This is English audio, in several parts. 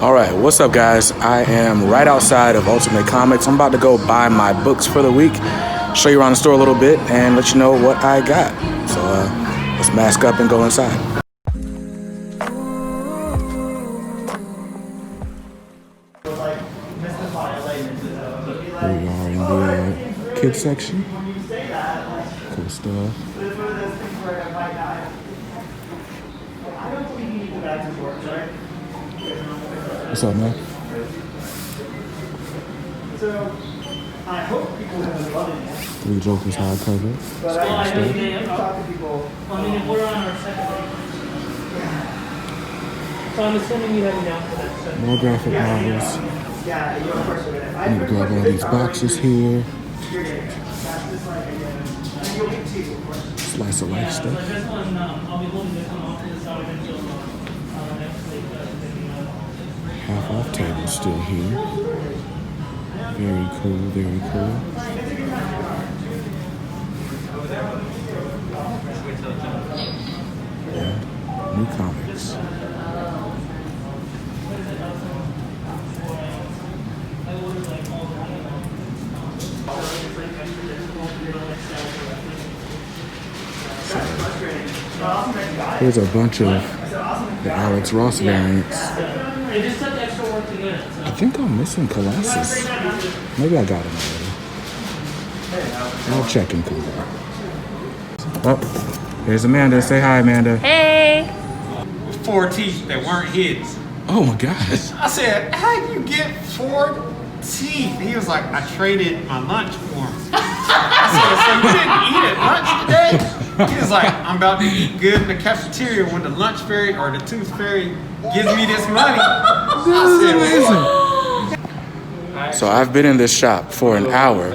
Alright, what's up guys? I am right outside of Ultimate Comics. I'm about to go buy my books for the week, show you around the store a little bit, and let you know what I got. So let's mask up and go inside. Here we are in the kids section. Cool stuff. What's up, man? So, I hope people have loved it. Three Jokers hardcover. But I talk to people. We're on our second. So I'm assuming you have me down for that second. More graphic novels. Yeah, you're of course with it. I need to grab all these boxes here. Slice of life stuff. This one, I'll be holding this one off to the side until next week. Half off table still here. Very cool, very cool. Yeah, new comics. Here's a bunch of the Alex Ross variants. I think I'm missing Colossus. Maybe I got him already. I'll check and come back. Oh, here's Amanda. Say hi, Amanda. Hey! 4 teeth that weren't his. Oh my gosh. I said, how do you get 4 teeth? He was like, I traded my lunch for him. I said, so you didn't eat at lunch today? He was like, I'm about to eat good in the cafeteria when the lunch fairy or the tooth fairy gives me this money. I said, amazing. So I've been in this shop for an hour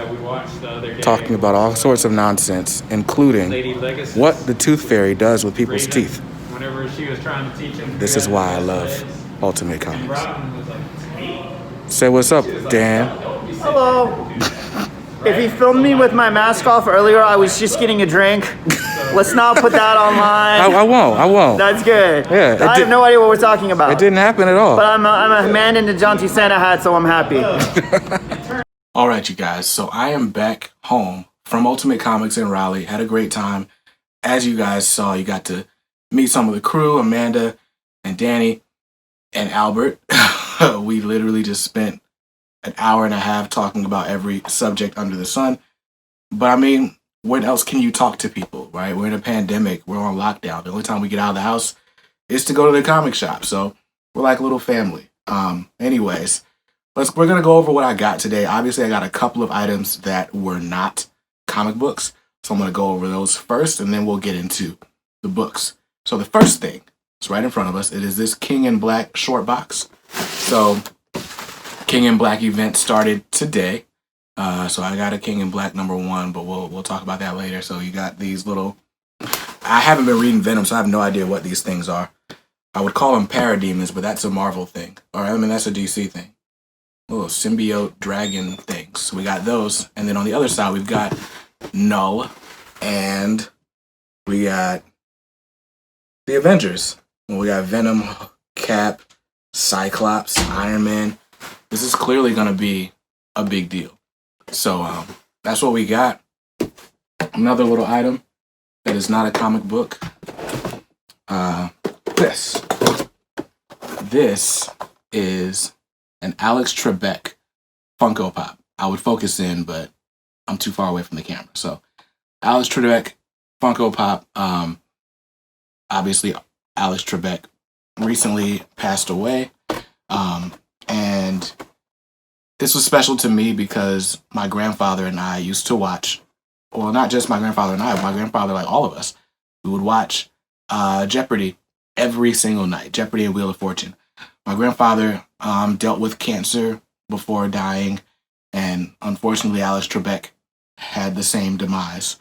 talking about all sorts of nonsense, including what the tooth fairy does with people's teeth. Whenever she was trying to teach him. This is why I love Ultimate Comics. Say what's up, Dan. Hello. If he filmed me with my mask off earlier, I was just getting a drink. Let's not put that online. I won't. That's good. Yeah, I have no idea what we're talking about. It didn't happen at all. But I'm a man in the jaunty Santa hat, so I'm happy. All right, you guys. So I am back home from Ultimate Comics in Raleigh. Had a great time. As you guys saw, you got to meet some of the crew, Amanda and Danny and Albert. We literally just spent an hour and a half talking about every subject under the sun. But I mean, when else can you talk to people, right? We're in a pandemic. We're on lockdown. The only time we get out of the house is to go to the comic shop. So we're like a little family. Anyways, we're going to go over what I got today. Obviously, I got a couple of items that were not comic books. So I'm going to go over those first, and then we'll get into the books. So the first thing is right in front of us. It is this King in Black short box. So King in Black event started today. So I got a King in Black #1, but we'll talk about that later. So you got these little, I haven't been reading Venom, so I have no idea what these things are. I would call them parademons, but that's a Marvel thing. Or I mean, that's a DC thing. Little symbiote dragon things. So we got those. And then on the other side, we've got Null. And we got the Avengers. We got Venom, Cap, Cyclops, Iron Man. This is clearly going to be a big deal. So that's what we got. Another little item that is not a comic book. This is an Alex Trebek Funko Pop. I would focus in, but I'm too far away from the camera. So Alex Trebek Funko Pop. Obviously, Alex Trebek recently passed away. And this was special to me because my grandfather and I used to watch, well, not just my grandfather and I, my grandfather, like all of us, we would watch Jeopardy every single night, Jeopardy and Wheel of Fortune. My grandfather dealt with cancer before dying, and unfortunately, Alex Trebek had the same demise.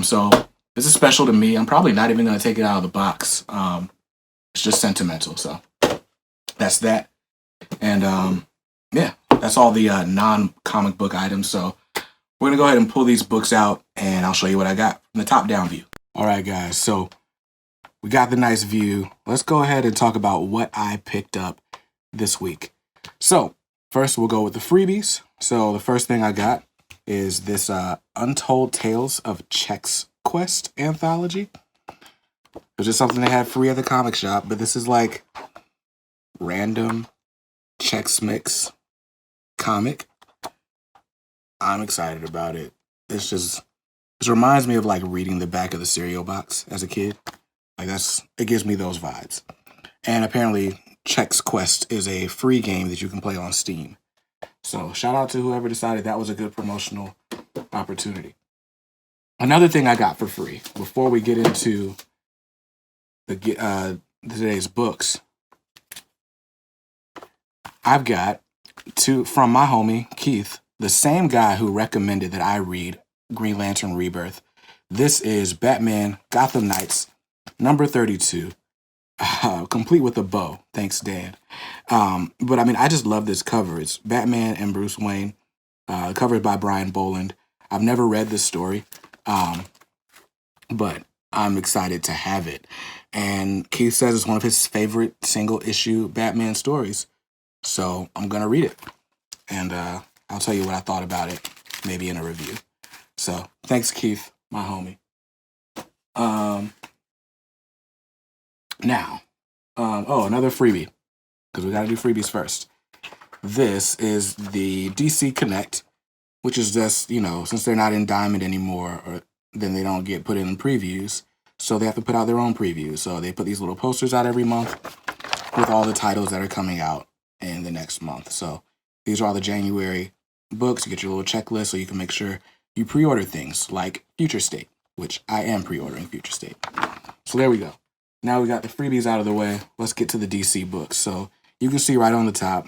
So this is special to me. I'm probably not even going to take it out of the box. It's just sentimental, so that's that. And yeah, that's all the non-comic book items. So we're going to go ahead and pull these books out, and I'll show you what I got from the top-down view. All right, guys, so we got the nice view. Let's go ahead and talk about what I picked up this week. So first we'll go with the freebies. So the first thing I got is this Untold Tales of Chex Quest anthology. It was just something they had free at the comic shop, but this is like random Chex Mix comic. I'm excited about it. It reminds me of like reading the back of the cereal box as a kid. Like it gives me those vibes. And apparently Chex Quest is a free game that you can play on Steam. So shout out to whoever decided that was a good promotional opportunity. Another thing I got for free before we get into today's books, I've got from my homie Keith, the same guy who recommended that I read Green Lantern Rebirth. This is Batman Gotham Knights number 32, complete with a bow. Thanks, Dan. But I mean, I just love this cover. It's Batman and Bruce Wayne, covered by Brian Boland. I've never read this story, but I'm excited to have it. And Keith says it's one of his favorite single issue Batman stories. So I'm going to read it. And I'll tell you what I thought about it, maybe in a review. So thanks, Keith, my homie. Another freebie, because we got to do freebies first. This is the DC Connect, which is just, since they're not in Diamond anymore, then they don't get put in previews, so they have to put out their own previews. So they put these little posters out every month with all the titles that are coming out in the next month. So these are all the January books. You get your little checklist so you can make sure you pre-order things like Future State, which I am pre-ordering Future State. So there we go. Now we got the freebies out of the way. Let's get to the DC books. So you can see right on the top,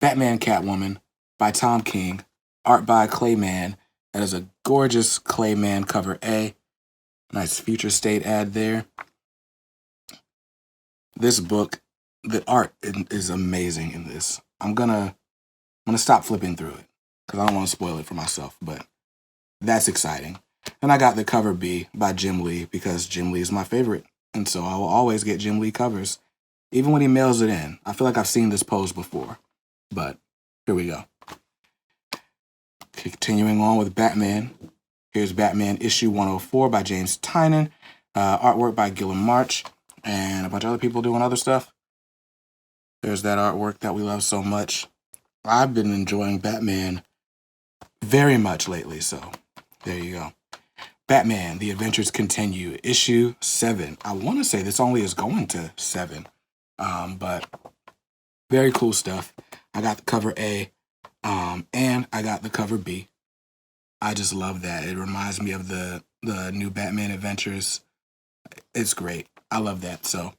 Batman Catwoman by Tom King, art by Clayman. That is a gorgeous Clayman cover A. Nice Future State ad there. This book, the art is amazing in this. I'm gonna stop flipping through it because I don't want to spoil it for myself, but that's exciting. And I got the cover B by Jim Lee because Jim Lee is my favorite. And so I will always get Jim Lee covers, even when he mails it in. I feel like I've seen this pose before, but here we go. Continuing on with Batman. Here's Batman issue 104 by James Tynion, artwork by Gilliam March, and a bunch of other people doing other stuff. There's that artwork that we love so much. I've been enjoying Batman very much lately, so there you go. Batman, The Adventures Continue, issue 7. I want to say this only is going to 7, but very cool stuff. I got the cover A, and I got the cover B. I just love that. It reminds me of the new Batman Adventures. It's great. I love that. So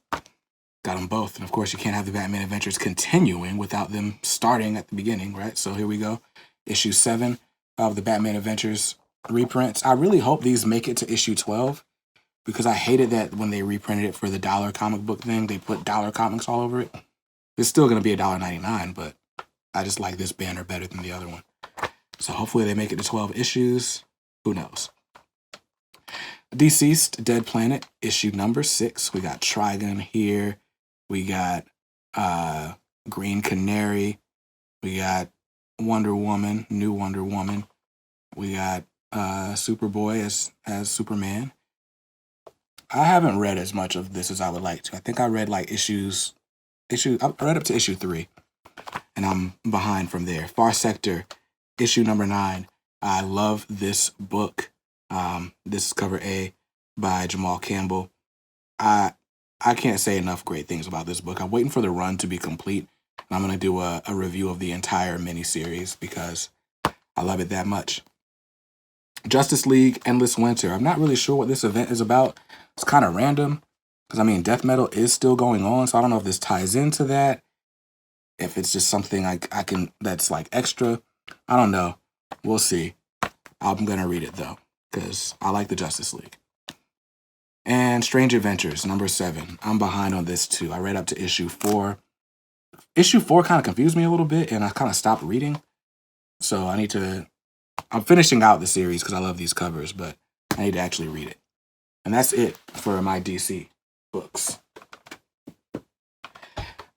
got them both. And of course, you can't have the Batman Adventures continuing without them starting at the beginning, right? So here we go. Issue 7 of the Batman Adventures reprints. I really hope these make it to issue 12 because I hated that when they reprinted it for the dollar comic book thing, they put dollar comics all over it. It's still going to be $1.99, but I just like this banner better than the other one. So hopefully they make it to 12 issues. Who knows? Deceased Dead Planet, issue number 6. We got Trigon here. We got Green Canary. We got Wonder Woman, new Wonder Woman. We got Superboy as Superman. I haven't read as much of this as I would like to. I think I read like I read up to issue 3, and I'm behind from there. Far Sector, issue number 9. I love this book. This is cover A by Jamal Campbell. I can't say enough great things about this book. I'm waiting for the run to be complete, and I'm going to do a review of the entire miniseries because I love it that much. Justice League Endless Winter. I'm not really sure what this event is about. It's kind of random because, I mean, Death Metal is still going on, so I don't know if this ties into that. If it's just something I can that's like extra. I don't know. We'll see. I'm going to read it, though, because I like the Justice League. And Strange Adventures, number 7. I'm behind on this, too. I read up to issue 4. Issue 4 kind of confused me a little bit, and I kind of stopped reading. So I'm finishing out the series because I love these covers, but I need to actually read it. And that's it for my DC books.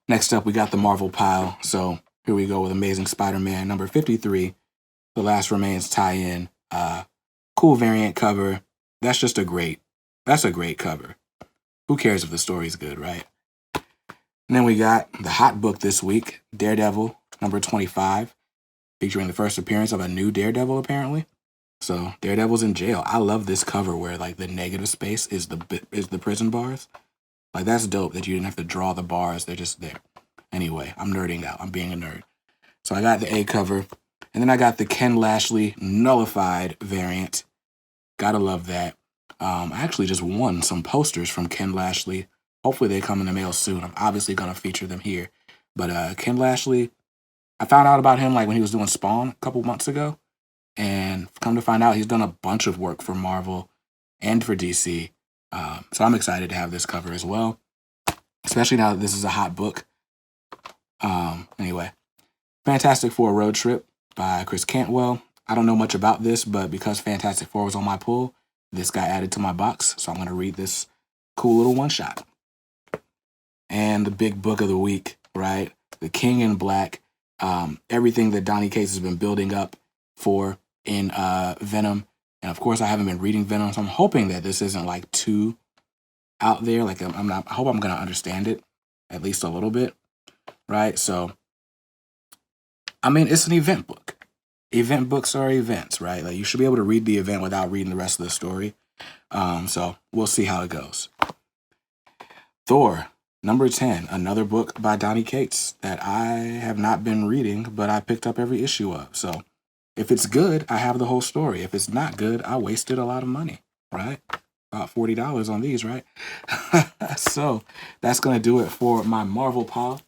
Next up, we got the Marvel pile. So here we go with Amazing Spider-Man number 53, The Last Remains tie-in. Cool variant cover. That's a great cover. Who cares if the story's good, right? And then we got the hot book this week, Daredevil number 25, featuring the first appearance of a new Daredevil, apparently. So Daredevil's in jail. I love this cover where like the negative space is the prison bars. Like that's dope that you didn't have to draw the bars; they're just there. Anyway, I'm nerding out. I'm being a nerd. So I got the A cover, and then I got the Ken Lashley nullified variant. Gotta love that. I actually just won some posters from Ken Lashley. Hopefully they come in the mail soon. I'm obviously gonna feature them here. But Ken Lashley, I found out about him like when he was doing Spawn a couple months ago. And come to find out, he's done a bunch of work for Marvel and for DC. So I'm excited to have this cover as well, especially now that this is a hot book. Anyway, Fantastic Four Road Trip by Chris Cantwell. I don't know much about this, but because Fantastic Four was on my pull, this got added to my box. So I'm going to read this cool little one-shot. And the big book of the week, right? The King in Black. Everything that Donny Cates has been building up for in Venom. And of course, I haven't been reading Venom, so I'm hoping that this isn't like too out there. Like I hope I'm gonna understand it at least a little bit, right? So, I mean, it's an event book. Event books are events, right? Like you should be able to read the event without reading the rest of the story. So we'll see how it goes. Thor number 10, another book by Donny Cates that I have not been reading, but I picked up every issue of. So. If it's good, I have the whole story. If it's not good, I wasted a lot of money, right? About $40 on these, right? So that's going to do it for my Marvel pile.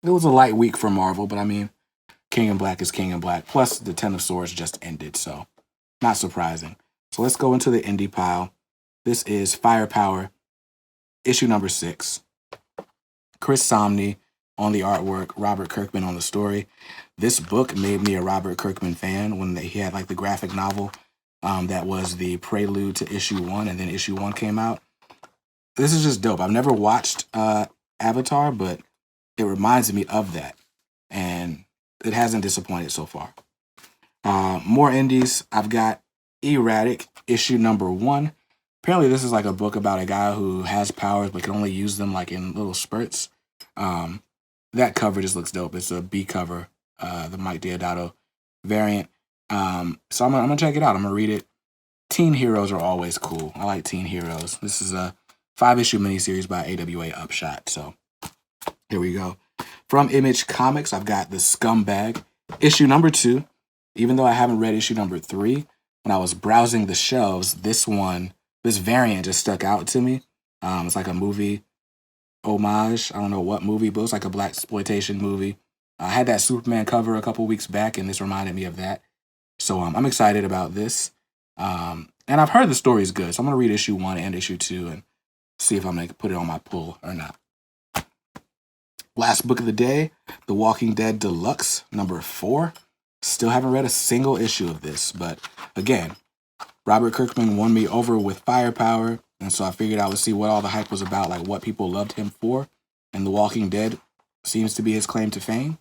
It was a light week for Marvel, but I mean, King in Black is King in Black. Plus, the Ten of Swords just ended, so not surprising. So let's go into the indie pile. This is Firepower, issue number 6. Chris Samnee on the artwork, Robert Kirkman on the story. This book made me a Robert Kirkman fan when he had like the graphic novel that was the prelude to issue 1, and then issue 1 came out. This is just dope. I've never watched Avatar, but it reminds me of that, and it hasn't disappointed so far. More indies. I've got Erratic, issue number 1. Apparently this is like a book about a guy who has powers but can only use them like in little spurts. That cover just looks dope. It's a B cover, the Mike Deodato variant. So I'm gonna check it out. I'm gonna read it. Teen heroes are always cool. I like teen heroes. This is a 5-issue miniseries by AWA Upshot. So here we go. From Image Comics, I've got The Scumbag, issue number 2. Even though I haven't read issue number 3, when I was browsing the shelves, this variant just stuck out to me. It's like a movie homage. I don't know what movie, but it's like a blaxploitation movie. I had that Superman cover a couple weeks back, and this reminded me of that. So I'm excited about this. And I've heard the story is good, so I'm going to read issue 1 and issue 2 and see if I'm going to put it on my pull or not. Last book of the day, The Walking Dead Deluxe, number 4. Still haven't read a single issue of this, but again, Robert Kirkman won me over with Firepower, and so I figured I would see what all the hype was about, like what people loved him for, and The Walking Dead seems to be his claim to fame.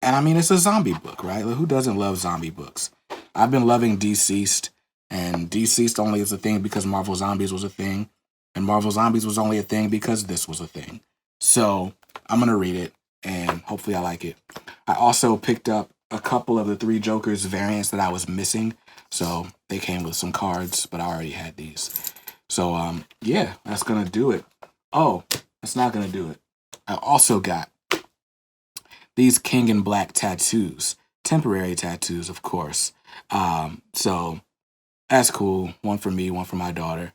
And I mean, it's a zombie book, right? Like, who doesn't love zombie books? I've been loving Deceased, and Deceased only is a thing because Marvel Zombies was a thing, and Marvel Zombies was only a thing because this was a thing. So I'm going to read it, and hopefully I like it. I also picked up a couple of the Three Jokers variants that I was missing, so they came with some cards, but I already had these. So, yeah, that's going to do it. Oh, that's not going to do it. I also got these King in Black tattoos. Temporary tattoos, of course. So that's cool. One for me, one for my daughter.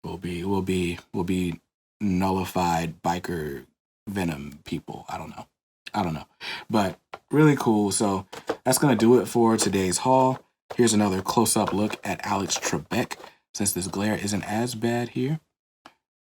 We'll be nullified biker Venom people. I don't know. But really cool. So that's going to do it for today's haul. Here's another close-up look at Alex Trebek, since this glare isn't as bad here.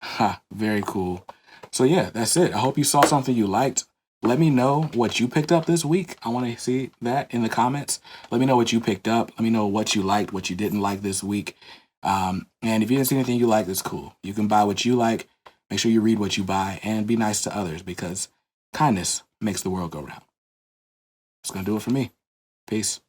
Ha, very cool. So yeah, that's it. I hope you saw something you liked. Let me know what you picked up this week. I want to see that in the comments. Let me know what you picked up. Let me know what you liked, what you didn't like this week. And if you didn't see anything you like, that's cool. You can buy what you like. Make sure you read what you buy and be nice to others, because kindness makes the world go round. That's going to do it for me. Peace.